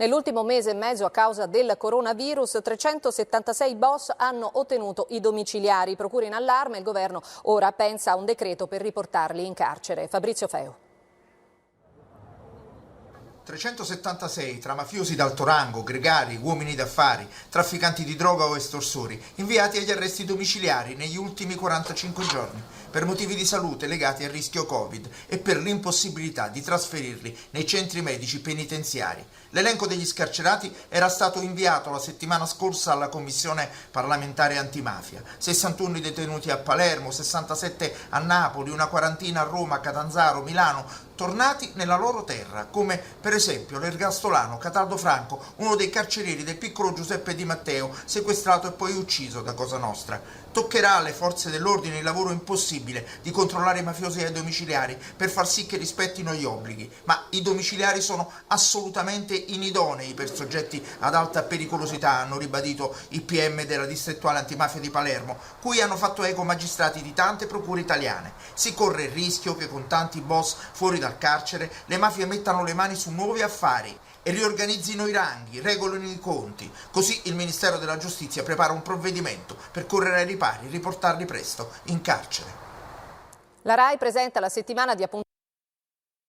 Nell'ultimo mese e mezzo, a causa del coronavirus, 376 boss hanno ottenuto i domiciliari. Procure in allarme, il governo ora pensa a un decreto per riportarli in carcere. Fabrizio Feo. 376 tra mafiosi d'alto rango, gregari, uomini d'affari, trafficanti di droga o estorsori, inviati agli arresti domiciliari negli ultimi 45 giorni, per motivi di salute legati al rischio Covid e per l'impossibilità di trasferirli nei centri medici penitenziari. L'elenco degli scarcerati era stato inviato la settimana scorsa alla Commissione parlamentare antimafia. 61 i detenuti a Palermo, 67 a Napoli, una quarantina a Roma, Catanzaro, Milano, tornati nella loro terra, come per esempio l'ergastolano Cataldo Franco, uno dei carcerieri del piccolo Giuseppe Di Matteo, sequestrato e poi ucciso da Cosa Nostra. Toccherà alle forze dell'ordine il lavoro impossibile di controllare i mafiosi ai domiciliari per far sì che rispettino gli obblighi, ma i domiciliari sono assolutamente inidonei per soggetti ad alta pericolosità, hanno ribadito i PM della distrettuale antimafia di Palermo, cui hanno fatto eco magistrati di tante procure italiane. Si corre il rischio che con tanti boss fuori dal carcere le mafie mettano le mani su nuovi affari e riorganizzino i ranghi, regolino i conti. Così il Ministero della Giustizia prepara un provvedimento per correre ai ripari e riportarli presto in carcere. La RAI presenta la settimana di appuntamenti